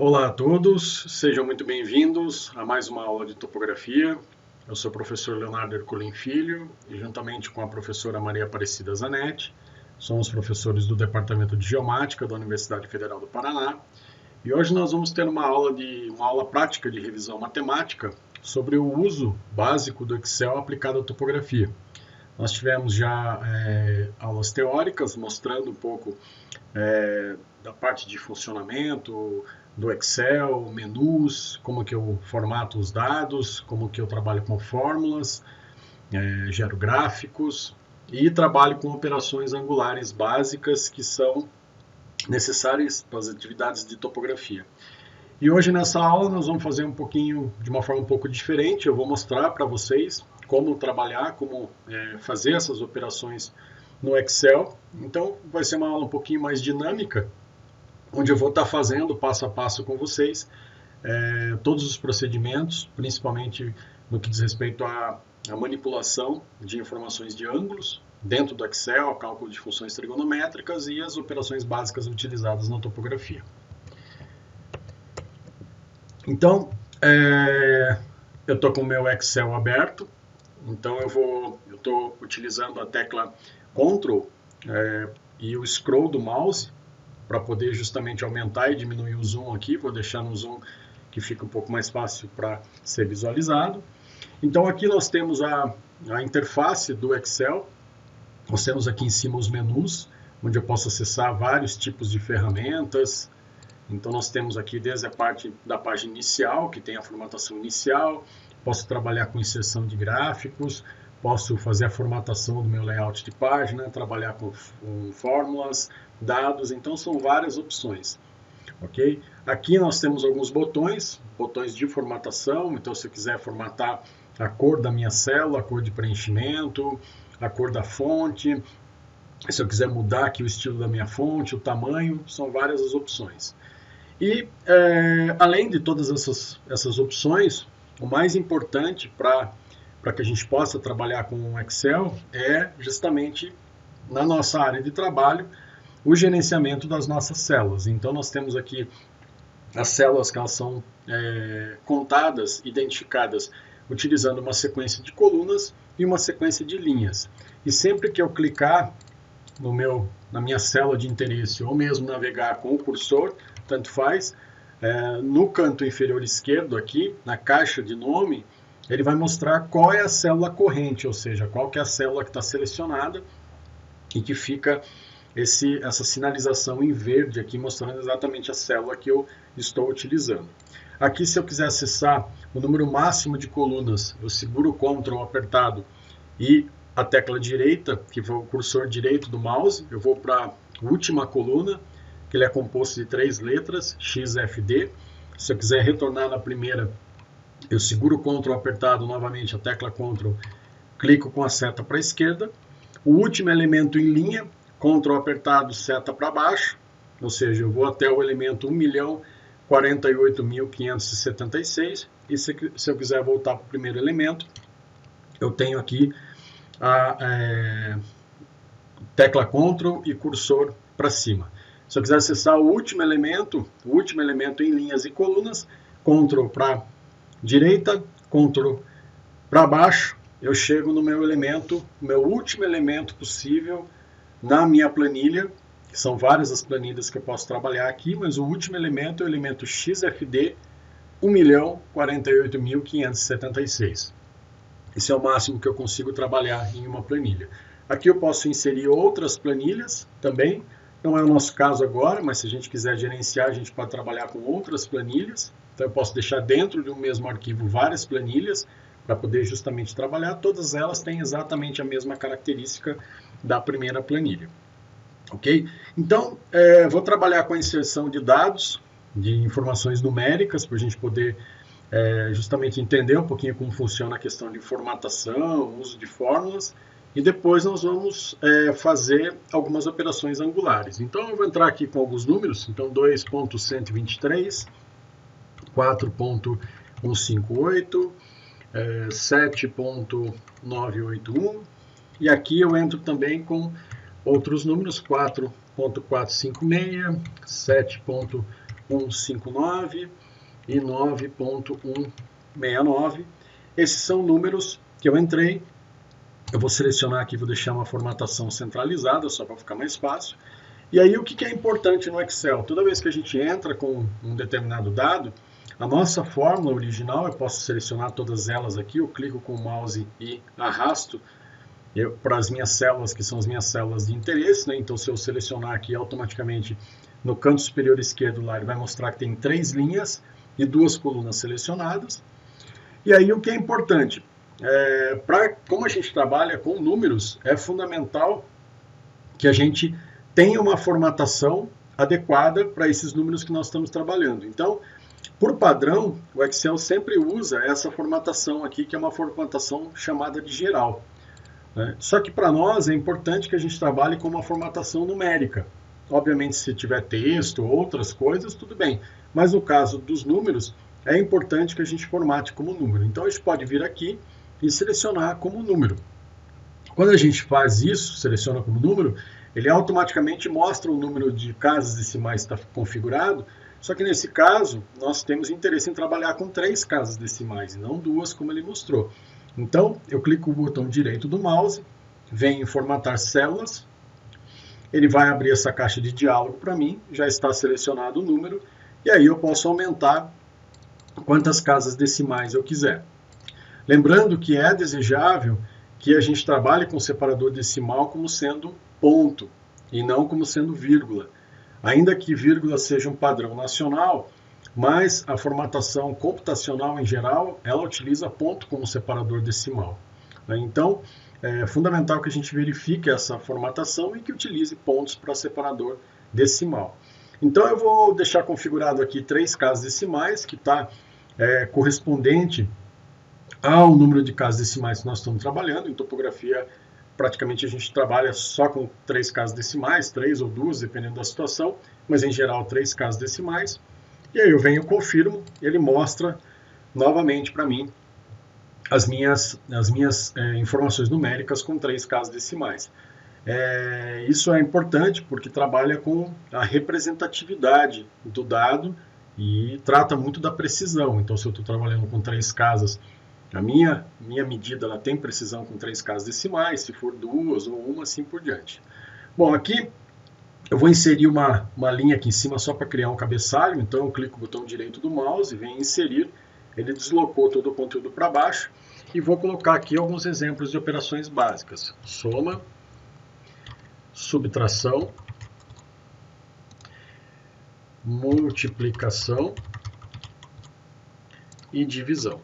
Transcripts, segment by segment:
Olá a todos, sejam muito bem-vindos a mais uma aula de topografia. Eu sou o professor Leonardo Ercolim Filho e juntamente com a professora Maria Aparecida Zanetti, somos professores do Departamento de Geomática da Universidade Federal do Paraná. E hoje nós vamos ter uma aula prática de revisão matemática sobre o uso básico do Excel aplicado à topografia. Nós tivemos já aulas teóricas mostrando um pouco da parte de funcionamento do Excel, menus, como que eu formato os dados, como que eu trabalho com fórmulas, gero gráficos e trabalho com operações angulares básicas que são necessárias para as atividades de topografia. E hoje nessa aula nós vamos fazer de uma forma um pouco diferente. Eu vou mostrar para vocês como trabalhar, como fazer essas operações no Excel. Então vai ser uma aula um pouquinho mais dinâmica, onde eu vou estar fazendo passo a passo com vocês todos os procedimentos, principalmente no que diz respeito à manipulação de informações de ângulos dentro do Excel, cálculo de funções trigonométricas e as operações básicas utilizadas na topografia. Então, eu estou com o meu Excel aberto, então eu estou utilizando a tecla Ctrl e o scroll do mouse para poder justamente aumentar e diminuir o zoom aqui. Vou deixar no zoom que fica um pouco mais fácil para ser visualizado. Então aqui nós temos a interface do Excel. Nós temos aqui em cima os menus, onde eu posso acessar vários tipos de ferramentas. Então nós temos aqui desde a parte da página inicial, que tem a formatação inicial, posso trabalhar com inserção de gráficos, posso fazer a formatação do meu layout de página, trabalhar com fórmulas, dados, então são várias opções. Ok? Aqui nós temos alguns botões de formatação, então se eu quiser formatar a cor da minha célula, a cor de preenchimento, a cor da fonte, se eu quiser mudar aqui o estilo da minha fonte, o tamanho, são várias as opções. E além de todas essas opções, o mais importante para que a gente possa trabalhar com o Excel é justamente na nossa área de trabalho o gerenciamento das nossas células. Então nós temos aqui as células que elas são contadas, identificadas utilizando uma sequência de colunas e uma sequência de linhas. E sempre que eu clicar na minha célula de interesse ou mesmo navegar com o cursor, tanto faz, no canto inferior esquerdo aqui, na caixa de nome, ele vai mostrar qual é a célula corrente, ou seja, qual que é a célula que está selecionada e que fica essa sinalização em verde aqui, mostrando exatamente a célula que eu estou utilizando. Aqui, se eu quiser acessar o número máximo de colunas, eu seguro o Ctrl apertado e a tecla direita, que foi o cursor direito do mouse, eu vou para a última coluna, que ele é composto de 3 letras, XFD. Se eu quiser retornar na primeira, eu seguro o Ctrl apertado novamente, a tecla Ctrl, clico com a seta para a esquerda. O último elemento em linha, Ctrl apertado, seta para baixo, ou seja, eu vou até o elemento 1.048.576, e se eu quiser voltar para o primeiro elemento, eu tenho aqui a tecla Ctrl e cursor para cima. Se eu quiser acessar o último elemento em linhas e colunas, Ctrl para direita, Ctrl para baixo, eu chego no meu último elemento possível na minha planilha, que são várias as planilhas que eu posso trabalhar aqui, mas o último elemento é o elemento XFD 1.048.576. Esse é o máximo que eu consigo trabalhar em uma planilha. Aqui eu posso inserir outras planilhas também, não é o nosso caso agora, mas se a gente quiser gerenciar, a gente pode trabalhar com outras planilhas. Então eu posso deixar dentro de um mesmo arquivo várias planilhas para poder justamente trabalhar. Todas elas têm exatamente a mesma característica da primeira planilha. Ok? Então, vou trabalhar com a inserção de dados, de informações numéricas, para a gente poder justamente entender um pouquinho como funciona a questão de formatação, uso de fórmulas, e depois nós vamos fazer algumas operações angulares. Então eu vou entrar aqui com alguns números, então 2.123, 4.158, 7.981, e aqui eu entro também com outros números, 4.456, 9.159 e 9.169. Esses são números que eu entrei. Eu vou selecionar aqui, vou deixar uma formatação centralizada, só para ficar mais fácil. E aí o que é importante no Excel? Toda vez que a gente entra com um determinado dado, a nossa fórmula original, eu posso selecionar todas elas aqui, eu clico com o mouse e arrasto para as minhas células, que são as minhas células de interesse, né? Então se eu selecionar aqui automaticamente no canto superior esquerdo lá, ele vai mostrar que tem 3 linhas e 2 colunas selecionadas. E aí o que é importante? Como a gente trabalha com números, é fundamental que a gente tenha uma formatação adequada para esses números que nós estamos trabalhando. Então, por padrão, o Excel sempre usa essa formatação aqui, que é uma formatação chamada de geral, né? Só que para nós é importante que a gente trabalhe com uma formatação numérica. Obviamente, se tiver texto ou outras coisas, tudo bem. Mas no caso dos números, é importante que a gente formate como número. Então, a gente pode vir aqui e selecionar como número. Quando a gente faz isso, seleciona como número, ele automaticamente mostra o número de casas decimais que está configurado, só que nesse caso, nós temos interesse em trabalhar com 3 casas decimais, e não 2, como ele mostrou. Então, eu clico no botão direito do mouse, venho em formatar células, ele vai abrir essa caixa de diálogo para mim, já está selecionado o número, e aí eu posso aumentar quantas casas decimais eu quiser. Lembrando que é desejável que a gente trabalhe com o separador decimal como sendo ponto e não como sendo vírgula. Ainda que vírgula seja um padrão nacional, mas a formatação computacional em geral, ela utiliza ponto como separador decimal. Então, é fundamental que a gente verifique essa formatação e que utilize pontos para separador decimal. Então, eu vou deixar configurado aqui 3 casas decimais, que está correspondente ao número de casas decimais que nós estamos trabalhando. Em topografia, praticamente a gente trabalha só com 3 casas decimais, 3 ou 2, dependendo da situação, mas em geral 3 casas decimais. E aí eu venho, confirmo, ele mostra novamente para mim as minhas informações numéricas com 3 casas decimais. Isso é importante porque trabalha com a representatividade do dado e trata muito da precisão. Então, se eu estou trabalhando com 3 casas, a minha medida ela tem precisão com 3 casas decimais, se for 2 ou 1, assim por diante. Bom, aqui eu vou inserir uma linha aqui em cima só para criar um cabeçalho, então eu clico no botão direito do mouse, venho inserir, ele deslocou todo o conteúdo para baixo, e vou colocar aqui alguns exemplos de operações básicas. Soma, subtração, multiplicação e divisão.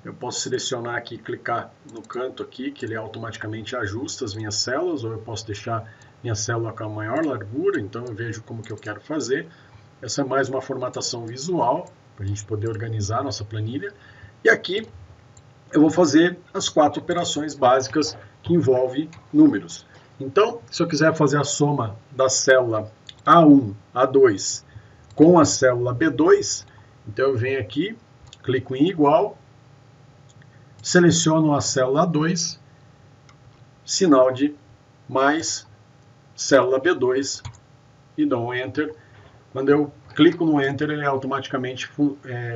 Eu posso selecionar aqui, clicar no canto aqui, que ele automaticamente ajusta as minhas células, ou eu posso deixar minha célula com a maior largura, então eu vejo como que eu quero fazer. Essa é mais uma formatação visual, para a gente poder organizar a nossa planilha. E aqui eu vou fazer as 4 operações básicas que envolvem números. Então, se eu quiser fazer a soma da célula A1, A2 com a célula B2, então eu venho aqui, clico em igual, seleciono a célula A2, sinal de mais célula B2 e dou um Enter. Quando eu clico no Enter, ele automaticamente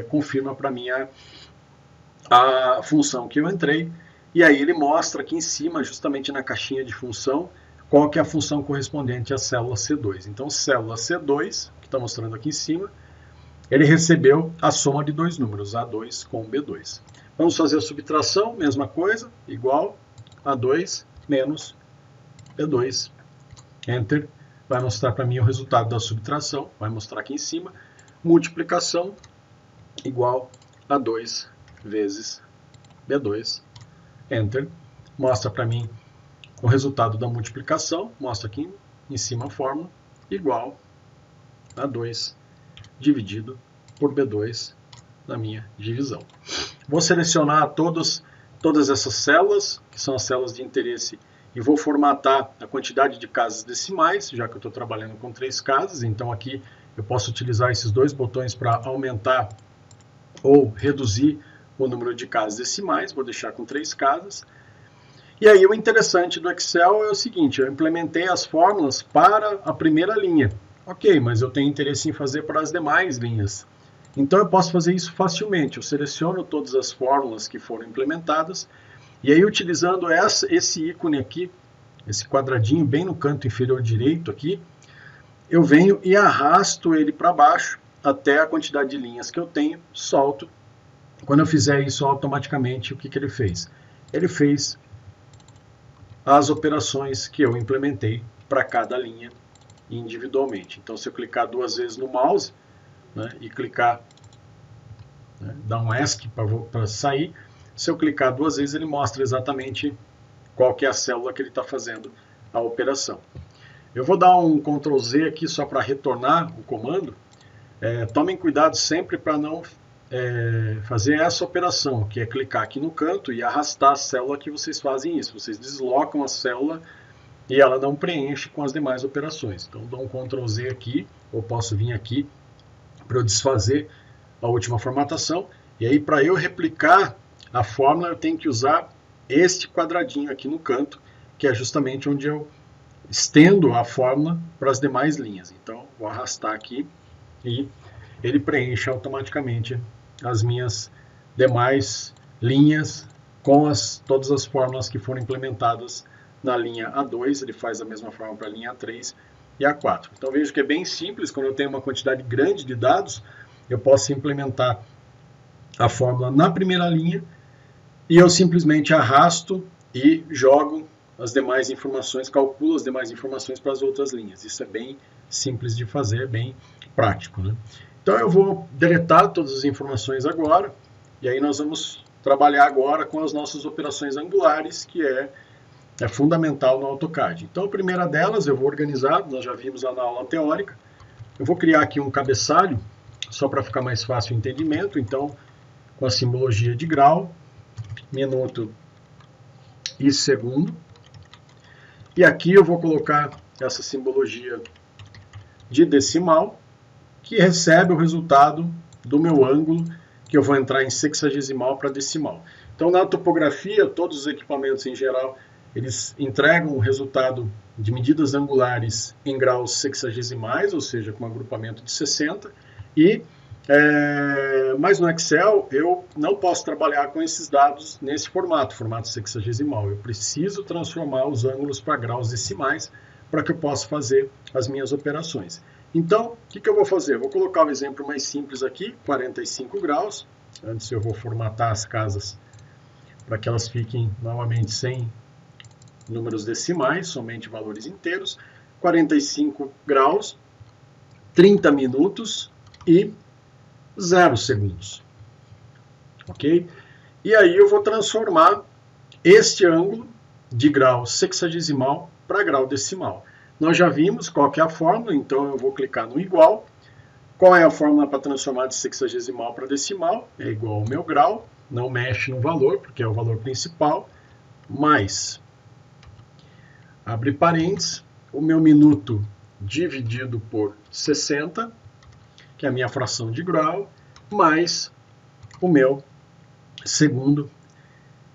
confirma para mim a função que eu entrei. E aí ele mostra aqui em cima, justamente na caixinha de função, qual que é a função correspondente à célula C2. Então, célula C2, que está mostrando aqui em cima, ele recebeu a soma de 2 números, A2 com B2. Vamos fazer a subtração, mesma coisa, igual A2 menos B2. Enter, vai mostrar para mim o resultado da subtração, vai mostrar aqui em cima. Multiplicação, igual a 2 vezes B2. Enter, mostra para mim o resultado da multiplicação, mostra aqui em cima a fórmula, igual a 2 dividido por B2 na minha divisão. Vou selecionar todas essas células, que são as células de interesse, e vou formatar a quantidade de casas decimais, já que eu estou trabalhando com 3 casas, então aqui eu posso utilizar esses 2 botões para aumentar ou reduzir o número de casas decimais, vou deixar com 3 casas. E aí o interessante do Excel é o seguinte, eu implementei as fórmulas para a primeira linha. Ok, mas eu tenho interesse em fazer para as demais linhas. Então eu posso fazer isso facilmente. Eu seleciono todas as fórmulas que foram implementadas e aí utilizando esse ícone aqui, esse quadradinho bem no canto inferior direito aqui, eu venho e arrasto ele para baixo até a quantidade de linhas que eu tenho, solto. Quando eu fizer isso automaticamente, o que ele fez? Ele fez as operações que eu implementei para cada linha individualmente. Então, se eu clicar 2 vezes no mouse, né, e clicar, né, dar um ESC para sair, se eu clicar 2 vezes, ele mostra exatamente qual que é a célula que ele está fazendo a operação. Eu vou dar um Ctrl Z aqui só para retornar o comando. Tomem cuidado sempre para não fazer essa operação, que é clicar aqui no canto e arrastar a célula que vocês fazem isso. Vocês deslocam a célula e ela não preenche com as demais operações. Então dou um Ctrl Z aqui, ou posso vir aqui para eu desfazer a última formatação. E aí para eu replicar a fórmula eu tenho que usar este quadradinho aqui no canto, que é justamente onde eu estendo a fórmula para as demais linhas. Então vou arrastar aqui e ele preenche automaticamente as minhas demais linhas com todas as fórmulas que foram implementadas na linha A2, ele faz da mesma forma para a linha A3 e A4. Então vejo que é bem simples, quando eu tenho uma quantidade grande de dados, eu posso implementar a fórmula na primeira linha e eu simplesmente arrasto e jogo as demais informações, calculo as demais informações para as outras linhas. Isso é bem simples de fazer, bem prático, né? Então eu vou deletar todas as informações agora, e aí nós vamos trabalhar agora com as nossas operações angulares, que é fundamental no AutoCAD. Então a primeira delas eu vou organizar, nós já vimos lá na aula teórica, eu vou criar aqui um cabeçalho, só para ficar mais fácil o entendimento, então com a simbologia de grau, minuto e segundo, e aqui eu vou colocar essa simbologia de decimal, que recebe o resultado do meu ângulo, que eu vou entrar em sexagesimal para decimal. Então, na topografia, todos os equipamentos em geral, eles entregam o resultado de medidas angulares em graus sexagesimais, ou seja, com um agrupamento de 60, mas no Excel eu não posso trabalhar com esses dados nesse formato sexagesimal. Eu preciso transformar os ângulos para graus decimais para que eu possa fazer as minhas operações. Então, o que eu vou fazer? Eu vou colocar o exemplo mais simples aqui, 45 graus. Antes eu vou formatar as casas para que elas fiquem novamente sem números decimais, somente valores inteiros. 45 graus, 30 minutos e 0 segundos. Ok? E aí eu vou transformar este ângulo de grau sexagesimal para grau decimal. Nós já vimos qual que é a fórmula, então eu vou clicar no igual. Qual é a fórmula para transformar de sexagesimal para decimal? É igual ao meu grau, não mexe no valor, porque é o valor principal, mais, abre parênteses, o meu minuto dividido por 60, que é a minha fração de grau, mais o meu segundo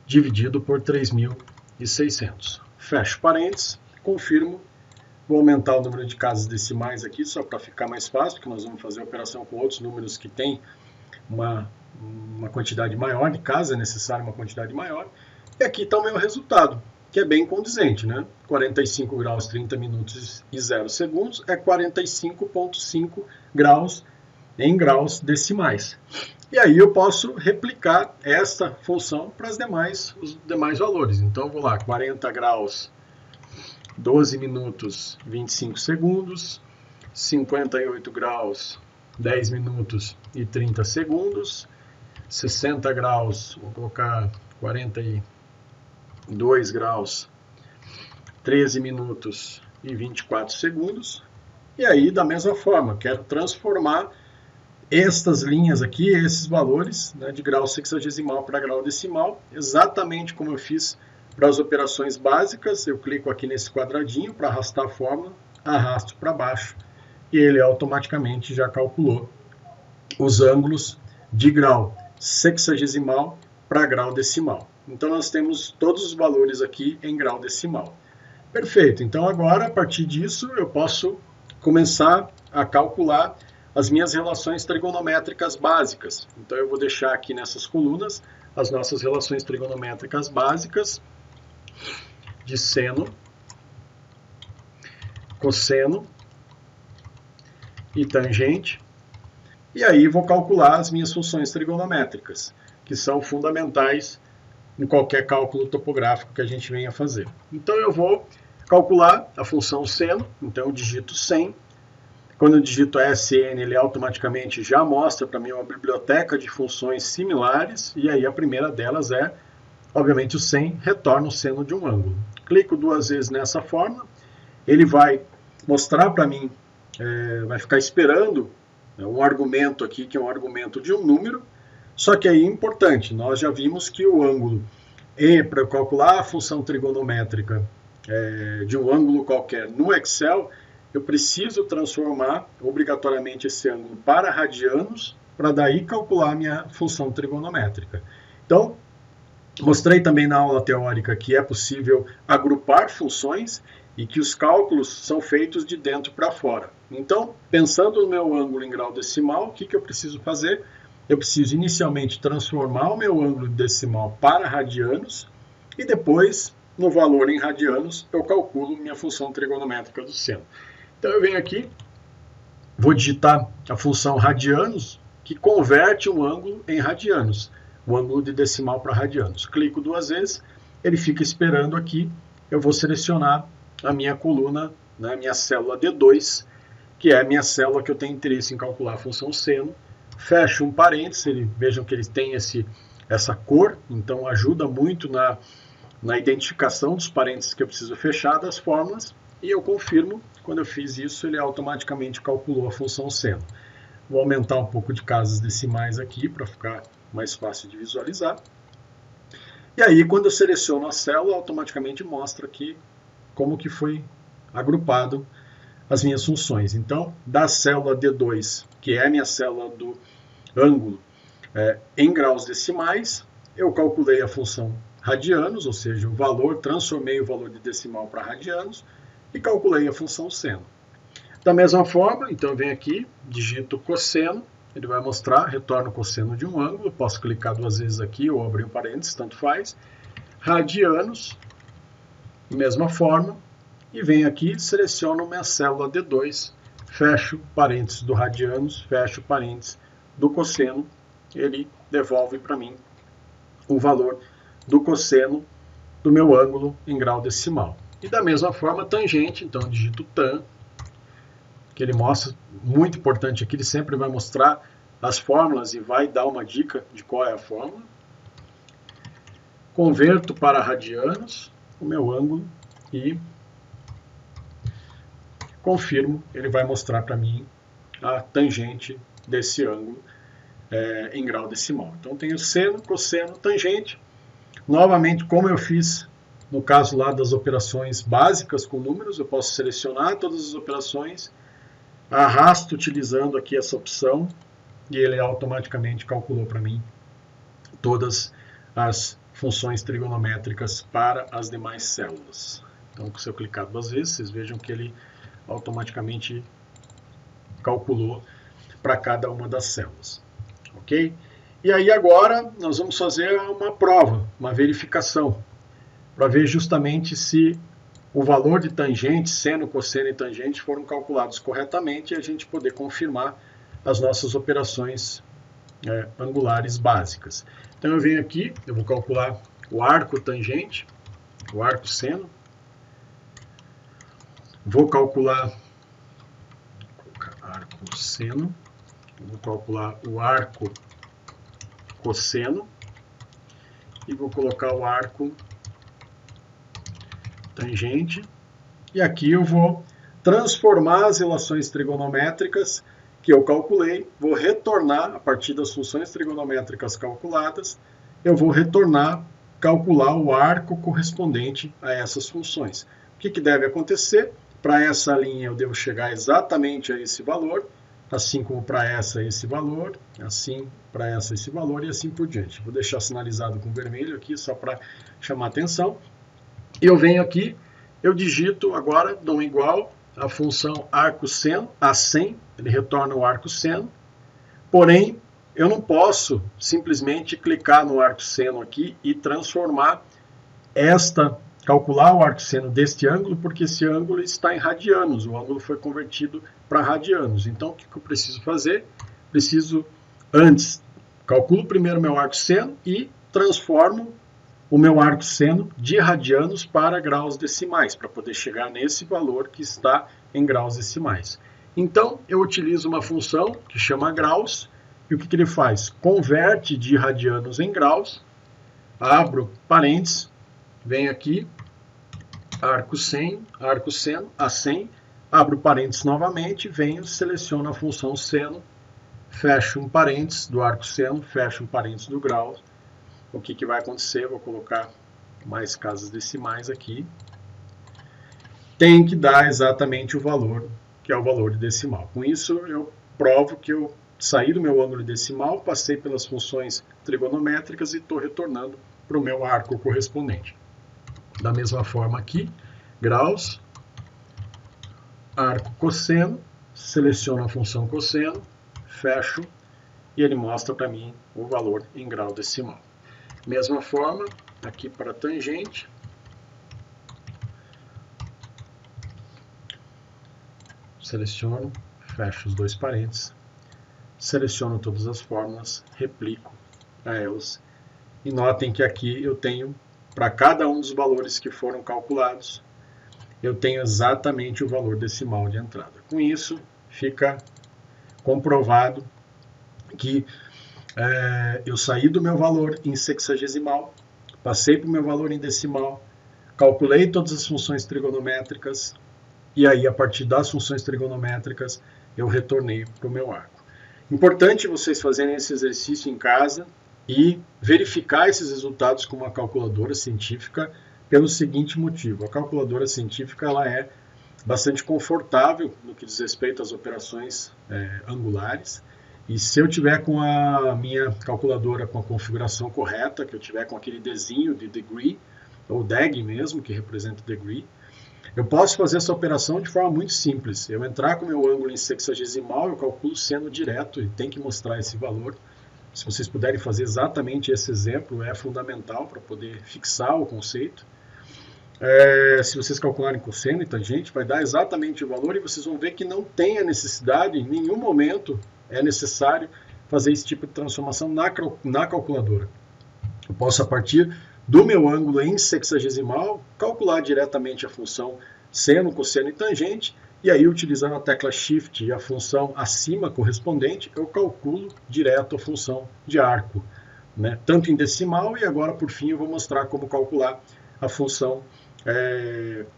dividido por 3.600. Fecho parênteses, confirmo. Vou aumentar o número de casas decimais aqui, só para ficar mais fácil, porque nós vamos fazer a operação com outros números que têm uma quantidade maior de casas, é necessário uma quantidade maior. E aqui está o meu resultado, que é bem condizente, né? 45 graus, 30 minutos e 0 segundos é 45,5 graus em graus decimais. E aí eu posso replicar essa função para os demais valores. Então, vou lá, 40 graus, 12 minutos, 25 segundos, 58 graus, 10 minutos e 30 segundos, 60 graus, vou colocar 42 graus, 13 minutos e 24 segundos. E aí, da mesma forma, quero transformar estas linhas aqui, esses valores, né, de grau sexagesimal para grau decimal, exatamente como eu fiz para as operações básicas. Eu clico aqui nesse quadradinho para arrastar a fórmula, arrasto para baixo e ele automaticamente já calculou os ângulos de grau sexagesimal para grau decimal. Então nós temos todos os valores aqui em grau decimal. Perfeito, então agora a partir disso eu posso começar a calcular as minhas relações trigonométricas básicas. Então eu vou deixar aqui nessas colunas as nossas relações trigonométricas básicas de seno, cosseno e tangente. E aí vou calcular as minhas funções trigonométricas, que são fundamentais em qualquer cálculo topográfico que a gente venha fazer. Então eu vou calcular a função seno, então eu digito 100. Quando eu digito SN, ele automaticamente já mostra para mim uma biblioteca de funções similares, e aí a primeira delas é, obviamente, o 100, retorna o seno de um ângulo. Clico 2 vezes nessa fórmula, ele vai mostrar para mim, vai ficar esperando um argumento aqui, que é um argumento de um número, só que aí é importante, nós já vimos que o ângulo E, para calcular a função trigonométrica de um ângulo qualquer no Excel, eu preciso transformar obrigatoriamente esse ângulo para radianos, para daí calcular a minha função trigonométrica. Então, mostrei também na aula teórica que é possível agrupar funções e que os cálculos são feitos de dentro para fora. Então, pensando no meu ângulo em grau decimal, o que eu preciso fazer? Eu preciso inicialmente transformar o meu ângulo decimal para radianos e depois, no valor em radianos, eu calculo minha função trigonométrica do seno. Então eu venho aqui, vou digitar a função radianos, que converte um ângulo em radianos, o ângulo de decimal para radianos. Clico 2 vezes, ele fica esperando aqui, eu vou selecionar a minha coluna, a minha célula D2, que é a minha célula que eu tenho interesse em calcular a função seno. Fecho um parênteses, vejam que ele tem essa cor, então ajuda muito na identificação dos parênteses que eu preciso fechar das fórmulas, e eu confirmo. Quando eu fiz isso, ele automaticamente calculou a função seno. Vou aumentar um pouco de casas decimais aqui para ficar mais fácil de visualizar. E aí, quando eu seleciono a célula, automaticamente mostra aqui como que foi agrupado as minhas funções. Então, da célula D2, que é a minha célula do ângulo em graus decimais, eu calculei a função radianos, ou seja, o valor, transformei o valor de decimal para radianos, e calculei a função seno. Da mesma forma, então eu venho aqui, digito cosseno, ele vai mostrar, retorna o cosseno de um ângulo, posso clicar 2 vezes aqui ou abrir um parênteses, tanto faz. Radianos, mesma forma, e venho aqui, seleciono minha célula D2, fecho parênteses do radianos, fecho parênteses do cosseno, ele devolve para mim o valor do cosseno do meu ângulo em grau decimal. E da mesma forma, tangente, então eu digito tan, que ele mostra, muito importante aqui, ele sempre vai mostrar as fórmulas e vai dar uma dica de qual é a fórmula. Converto para radianos o meu ângulo e confirmo, ele vai mostrar para mim a tangente desse ângulo em grau decimal. Então tenho seno, cosseno, tangente. Novamente, como eu fiz no caso lá das operações básicas com números, eu posso selecionar todas as operações, arrasto utilizando aqui essa opção e ele automaticamente calculou para mim todas as funções trigonométricas para as demais células. Então, se eu clicar 2 vezes, vocês vejam que ele automaticamente calculou para cada uma das células. Ok? E aí agora nós vamos fazer uma prova, uma verificação, para ver justamente se o valor de tangente, seno, cosseno e tangente foram calculados corretamente e a gente poder confirmar as nossas operações angulares básicas. Então eu venho aqui, eu vou calcular o arco tangente, o arco seno, vou calcular arco seno, vou calcular o arco cosseno e vou colocar o arco tangente, e aqui eu vou transformar as relações trigonométricas que eu calculei, vou retornar, a partir das funções trigonométricas calculadas, eu vou retornar, calcular o arco correspondente a essas funções. O que deve acontecer? Para essa linha eu devo chegar exatamente a esse valor, assim como para essa esse valor, assim para essa esse valor e assim por diante. Vou deixar sinalizado com vermelho aqui só para chamar atenção. Eu venho aqui, eu digito agora, dou igual a função arco seno a 100, ele retorna o arco seno, porém, eu não posso simplesmente clicar no arco seno aqui e transformar calcular o arco seno deste ângulo, porque esse ângulo está em radianos, o ângulo foi convertido para radianos. Então, o que eu preciso fazer? Preciso, antes, calculo primeiro meu arco seno e transformo o meu arco seno de radianos para graus decimais, para poder chegar nesse valor que está em graus decimais. Então, eu utilizo uma função que chama graus, e o que ele faz? Converte de radianos em graus, abro parênteses, venho aqui, arco seno, a 100, abro parênteses novamente, venho, seleciono a função seno, fecho um parênteses do arco seno, fecho um parênteses do grau. O que vai acontecer? Vou colocar mais casas decimais aqui. Tem que dar exatamente o valor, que é o valor de decimal. Com isso, eu provo que eu saí do meu ângulo decimal, passei pelas funções trigonométricas e estou retornando para o meu arco correspondente. Da mesma forma aqui, graus, arco cosseno, seleciono a função cosseno, fecho e ele mostra para mim o valor em grau decimal. Mesma forma, aqui para tangente, seleciono, fecho os dois parênteses, seleciono todas as fórmulas, replico a elas. E notem que aqui eu tenho, para cada um dos valores que foram calculados, eu tenho exatamente o valor decimal de entrada. Com isso, fica comprovado que eu saí do meu valor em sexagesimal, passei para o meu valor em decimal, calculei todas as funções trigonométricas, e aí, a partir das funções trigonométricas, eu retornei para o meu arco. Importante vocês fazerem esse exercício em casa e verificar esses resultados com uma calculadora científica pelo seguinte motivo. A calculadora científica ela é bastante confortável no que diz respeito às operações angulares. E se eu tiver com a minha calculadora com a configuração correta, que eu tiver com aquele desenho de degree, ou DEG mesmo, que representa degree, eu posso fazer essa operação de forma muito simples. Eu entrar com o meu ângulo em sexagesimal, eu calculo seno direto e tem que mostrar esse valor. Se vocês puderem fazer exatamente esse exemplo, é fundamental para poder fixar o conceito. Se vocês calcularem cosseno e tangente, vai dar exatamente o valor e vocês vão ver que não tem a necessidade, em nenhum momento é necessário fazer esse tipo de transformação na calculadora. Eu posso, a partir do meu ângulo em sexagesimal, calcular diretamente a função seno, cosseno e tangente, e aí, utilizando a tecla Shift e a função acima correspondente, eu calculo direto a função de arco, né? Tanto em decimal, e agora, por fim, eu vou mostrar como calcular a função,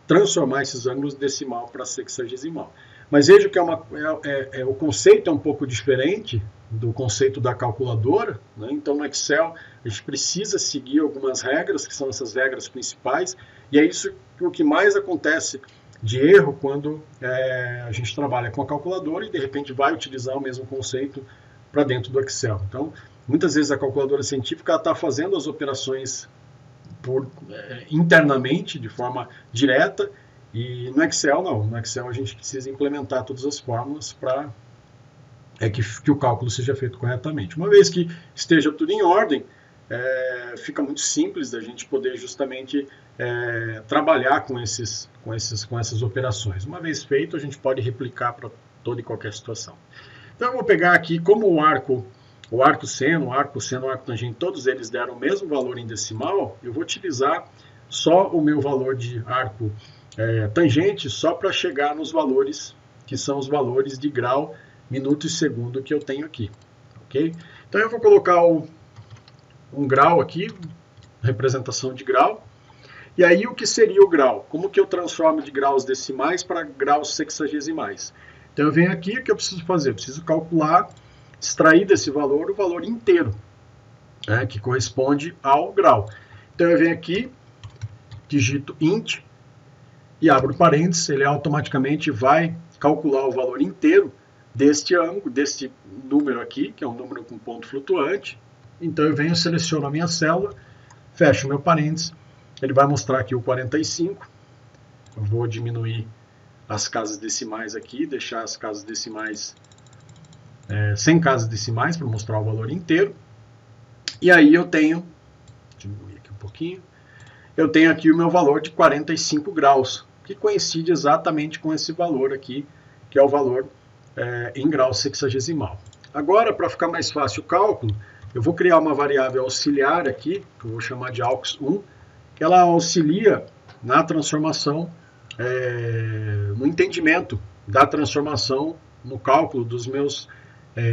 transformar esses ângulos de decimal para sexagesimal. Mas veja que o conceito é um pouco diferente do conceito da calculadora, né? Então, no Excel, a gente precisa seguir algumas regras, que são essas regras principais, e é isso o que mais acontece de erro quando a gente trabalha com a calculadora e, de repente, vai utilizar o mesmo conceito para dentro do Excel. Então, muitas vezes a calculadora científica está fazendo as operações internamente, de forma direta, e no Excel não. No Excel a gente precisa implementar todas as fórmulas para que o cálculo seja feito corretamente. Uma vez que esteja tudo em ordem, fica muito simples da gente poder justamente trabalhar com essas operações. Uma vez feito, a gente pode replicar para toda e qualquer situação. Então eu vou pegar aqui, como o arco seno, o arco tangente, todos eles deram o mesmo valor em decimal, eu vou utilizar só o meu valor de arco tangente, só para chegar nos valores que são os valores de grau, minuto e segundo que eu tenho aqui. Ok? Então eu vou colocar um grau aqui, representação de grau. E aí o que seria o grau? Como que eu transformo de graus decimais para graus sexagesimais? Então eu venho aqui, o que eu preciso fazer? Eu preciso calcular, extrair desse valor o valor inteiro, que corresponde ao grau. Então eu venho aqui, digito int e abro parênteses, ele automaticamente vai calcular o valor inteiro deste ângulo, deste número aqui, que é um número com ponto flutuante. Então eu venho, seleciono a minha célula, fecho o meu parênteses, ele vai mostrar aqui o 45, eu vou diminuir as casas decimais aqui, deixar as casas decimais sem casas decimais para mostrar o valor inteiro. E aí eu tenho, diminuir aqui um pouquinho, eu tenho aqui o meu valor de 45 graus, que coincide exatamente com esse valor aqui, que é o valor em grau sexagesimal. Agora, para ficar mais fácil o cálculo, eu vou criar uma variável auxiliar aqui, que eu vou chamar de aux1, que ela auxilia na transformação, no entendimento da transformação, no cálculo dos meus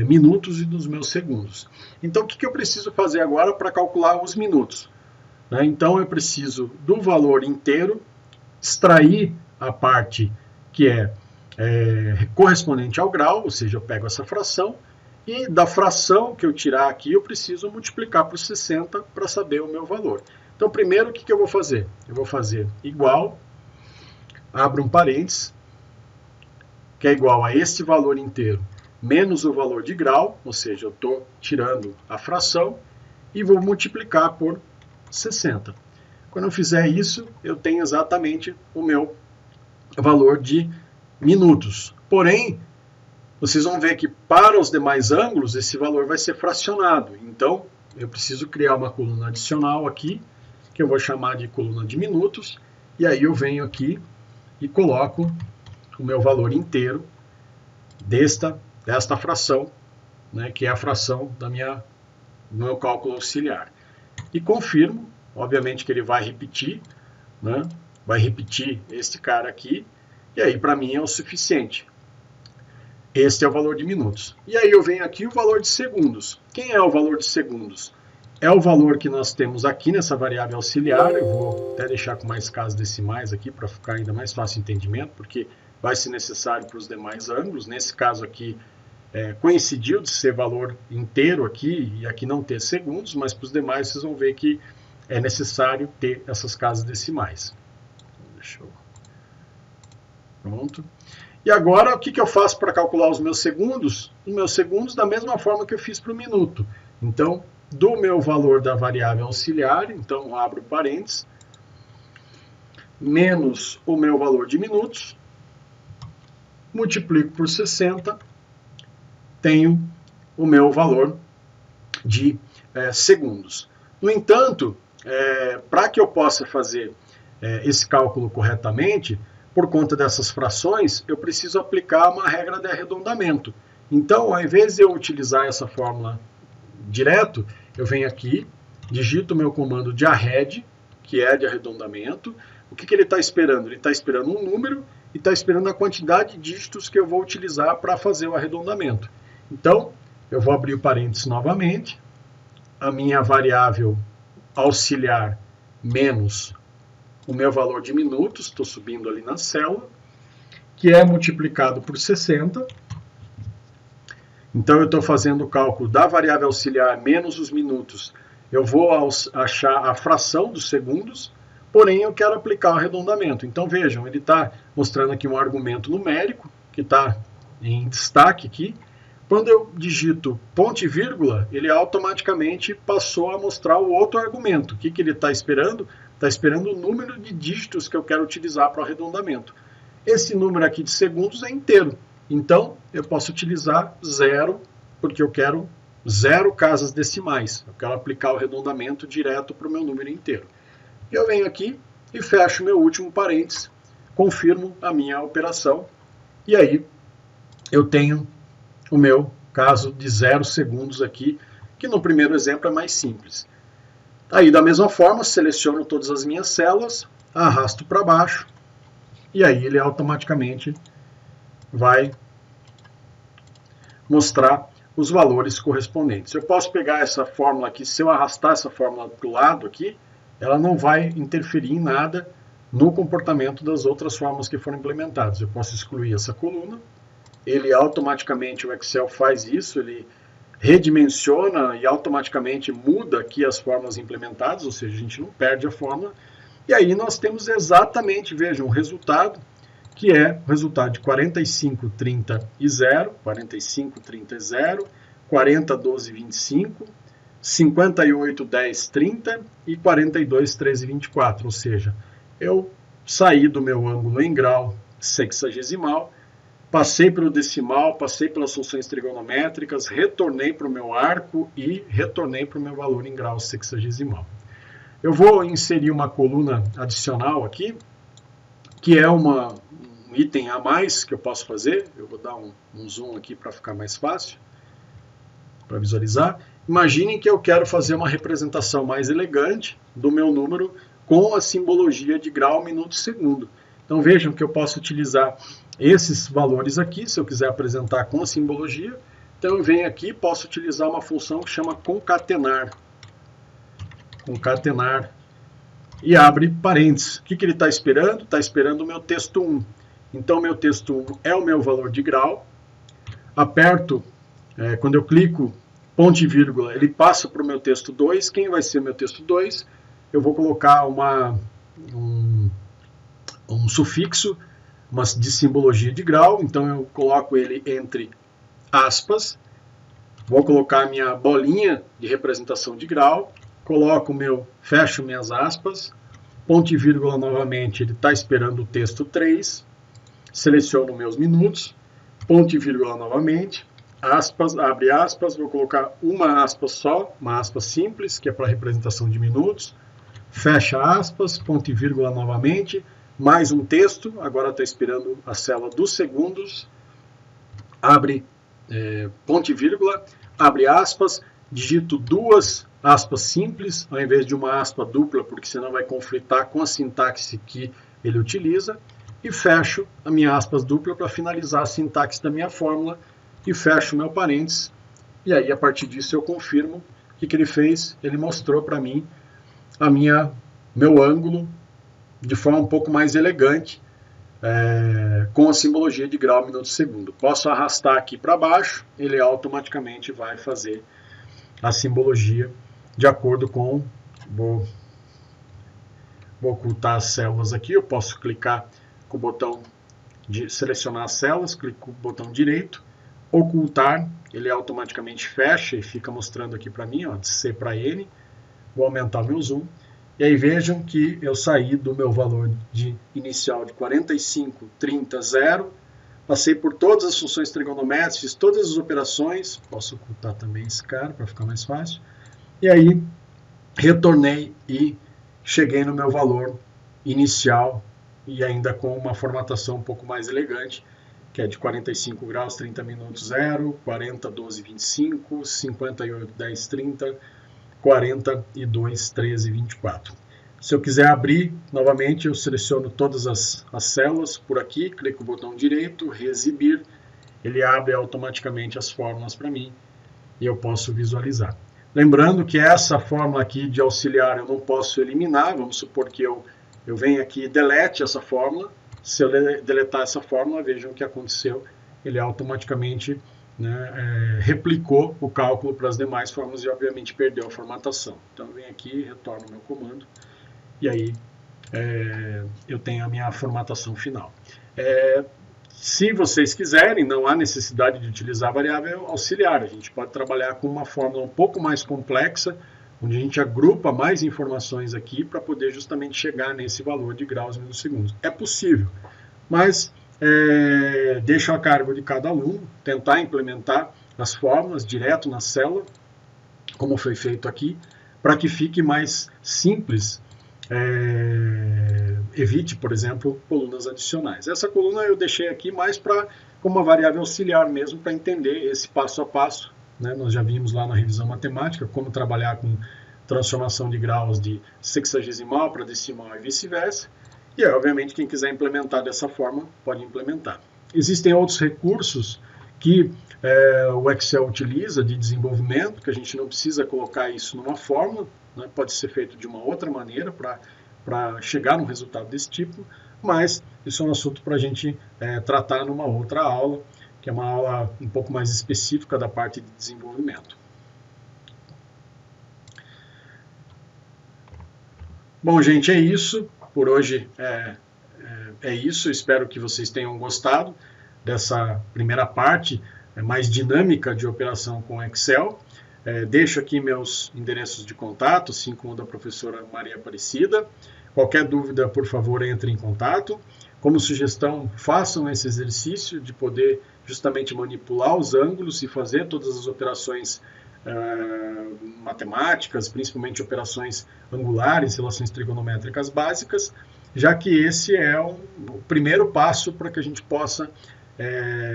minutos e dos meus segundos. Então, o que eu preciso fazer agora para calcular os minutos? Então, eu preciso do valor inteiro, extrair a parte que é correspondente ao grau, ou seja, eu pego essa fração, e da fração que eu tirar aqui, eu preciso multiplicar por 60 para saber o meu valor. Então, primeiro, o que eu vou fazer? Eu vou fazer igual, abro um parênteses, que é igual a esse valor inteiro, menos o valor de grau, ou seja, eu estou tirando a fração, e vou multiplicar por 60. Quando eu fizer isso, eu tenho exatamente o meu valor de minutos. Porém, vocês vão ver que para os demais ângulos, esse valor vai ser fracionado. Então, eu preciso criar uma coluna adicional aqui, que eu vou chamar de coluna de minutos, e aí eu venho aqui e coloco o meu valor inteiro desta fração, né, que é a fração do meu cálculo auxiliar. E confirmo, obviamente que ele vai repetir, né, vai repetir este cara aqui, e aí para mim é o suficiente. Este é o valor de minutos. E aí eu venho aqui o valor de segundos. Quem é o valor de segundos? É o valor que nós temos aqui nessa variável auxiliar. Eu vou até deixar com mais casas decimais aqui para ficar ainda mais fácil o entendimento, porque vai ser necessário para os demais ângulos. Nesse caso aqui, coincidiu de ser valor inteiro aqui e aqui não ter segundos, mas para os demais vocês vão ver que é necessário ter essas casas decimais. Deixa eu... Pronto. E agora, o que eu faço para calcular os meus segundos? Os meus segundos da mesma forma que eu fiz para o minuto. Então, do meu valor da variável auxiliar, então abro parênteses, menos o meu valor de minutos, multiplico por 60, tenho o meu valor de segundos. No entanto, para que eu possa fazer esse cálculo corretamente, por conta dessas frações, eu preciso aplicar uma regra de arredondamento. Então, ao invés de eu utilizar essa fórmula direto, eu venho aqui, digito o meu comando de arred, que é de arredondamento. O que ele está esperando? Ele está esperando um número e está esperando a quantidade de dígitos que eu vou utilizar para fazer o arredondamento. Então, eu vou abrir o parênteses novamente, a minha variável auxiliar menos o meu valor de minutos, estou subindo ali na célula, que é multiplicado por 60. Então, eu estou fazendo o cálculo da variável auxiliar menos os minutos. Eu vou achar a fração dos segundos, porém eu quero aplicar o arredondamento. Então, vejam, ele está mostrando aqui um argumento numérico, que está em destaque aqui. Quando eu digito ponto e vírgula, ele automaticamente passou a mostrar o outro argumento. O que ele está esperando? Está esperando o número de dígitos que eu quero utilizar para o arredondamento. Esse número aqui de segundos é inteiro. Então, eu posso utilizar 0, porque eu quero 0 casas decimais. Eu quero aplicar o arredondamento direto para o meu número inteiro. Eu venho aqui e fecho meu último parênteses, confirmo a minha operação, e aí eu tenho o meu caso de 0 segundos aqui, que no primeiro exemplo é mais simples. Aí, da mesma forma, seleciono todas as minhas células, arrasto para baixo, e aí ele automaticamente vai mostrar os valores correspondentes. Eu posso pegar essa fórmula aqui, se eu arrastar essa fórmula para o lado aqui, ela não vai interferir em nada no comportamento das outras fórmulas que foram implementadas. Eu posso excluir essa coluna, ele automaticamente, o Excel faz isso, ele redimensiona e automaticamente muda aqui as fórmulas implementadas, ou seja, a gente não perde a fórmula. E aí nós temos exatamente, vejam, o resultado, que é o resultado de 45, 30 e 0, 45, 30 e 0, 40, 12, 25, 58, 10, 30 e 42, 13 e 24. Ou seja, eu saí do meu ângulo em grau sexagesimal, passei pelo decimal, passei pelas funções trigonométricas, retornei para o meu arco e retornei para o meu valor em grau sexagesimal. Eu vou inserir uma coluna adicional aqui, que é um item a mais que eu posso fazer. Eu vou dar um zoom aqui para ficar mais fácil, para visualizar. Imaginem que eu quero fazer uma representação mais elegante do meu número com a simbologia de grau, minuto e segundo. Então vejam que eu posso utilizar esses valores aqui, se eu quiser apresentar com a simbologia. Então eu venho aqui e posso utilizar uma função que chama concatenar. Concatenar. E abre parênteses. O que ele está esperando? Está esperando o meu texto 1. Então meu texto 1 é o meu valor de grau. Aperto, quando eu clico ponto e vírgula, ele passa para o meu texto 2. Quem vai ser meu texto 2? Eu vou colocar um sufixo de simbologia de grau. Então eu coloco ele entre aspas. Vou colocar a minha bolinha de representação de grau. Fecho minhas aspas, ponto e vírgula novamente, ele está esperando o texto 3, seleciono meus minutos, ponto e vírgula novamente, aspas, abre aspas, vou colocar uma aspa só, uma aspa simples, que é para representação de minutos, fecha aspas, ponto e vírgula novamente, mais um texto, agora está esperando a célula dos segundos, abre ponto e vírgula, abre aspas, digito duas aspas simples, ao invés de uma aspa dupla, porque senão vai conflitar com a sintaxe que ele utiliza, e fecho a minha aspas dupla para finalizar a sintaxe da minha fórmula, e fecho meu parênteses, e aí a partir disso eu confirmo o que ele fez. Ele mostrou para mim meu ângulo de forma um pouco mais elegante, com a simbologia de grau, minuto e segundo. Posso arrastar aqui para baixo, ele automaticamente vai fazer a simbologia de acordo com... Vou ocultar as células aqui. Eu posso clicar com o botão de selecionar as células, clico com o botão direito, ocultar, ele automaticamente fecha e fica mostrando aqui para mim, ó, de C para N. Vou aumentar meu zoom. E aí vejam que eu saí do meu valor inicial de 45, 30, 0, passei por todas as funções trigonométricas, fiz todas as operações, posso ocultar também esse cara para ficar mais fácil, e aí retornei e cheguei no meu valor inicial, e ainda com uma formatação um pouco mais elegante, que é de 45 graus, 30 minutos, 0, 40, 12, 25, 58, 10, 30, 42, 13, 24. Se eu quiser abrir, novamente, eu seleciono todas as células por aqui, clico no botão direito, reexibir, ele abre automaticamente as fórmulas para mim e eu posso visualizar. Lembrando que essa fórmula aqui de auxiliar eu não posso eliminar, vamos supor que eu venho aqui e delete essa fórmula. Se eu deletar essa fórmula, vejam o que aconteceu, ele automaticamente replicou o cálculo para as demais fórmulas e obviamente perdeu a formatação. Então eu venho aqui, retorno o meu comando e aí eu tenho a minha formatação final. Se vocês quiserem, não há necessidade de utilizar a variável auxiliar. A gente pode trabalhar com uma fórmula um pouco mais complexa, onde a gente agrupa mais informações aqui para poder justamente chegar nesse valor de graus minutos segundos. É possível, mas deixo a cargo de cada aluno tentar implementar as fórmulas direto na célula, como foi feito aqui, para que fique mais simples. Evite, por exemplo, colunas adicionais. Essa coluna eu deixei aqui mais como uma variável auxiliar mesmo, para entender esse passo a passo. Nós já vimos lá na revisão matemática como trabalhar com transformação de graus de sexagesimal para decimal e vice-versa. E aí, obviamente, quem quiser implementar dessa forma, pode implementar. Existem outros recursos que o Excel utiliza de desenvolvimento, que a gente não precisa colocar isso numa fórmula, pode ser feito de uma outra maneira para chegar num resultado desse tipo, mas isso é um assunto para a gente tratar numa outra aula, que é uma aula um pouco mais específica da parte de desenvolvimento. Bom, gente, é isso. Por hoje é isso. Eu espero que vocês tenham gostado dessa primeira parte mais dinâmica de operação com Excel. Deixo aqui meus endereços de contato, assim como o da professora Maria Aparecida. Qualquer dúvida, por favor, entre em contato. como sugestão, façam esse exercício de poder justamente manipular os ângulos e fazer todas as operações matemáticas, principalmente operações angulares, relações trigonométricas básicas, já que esse é o primeiro passo para que a gente possa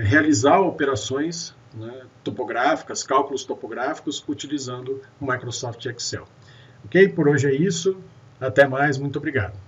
realizar operações, né, topográficas, cálculos topográficos, utilizando o Microsoft Excel. Ok? Por hoje é isso. Até mais. Muito obrigado.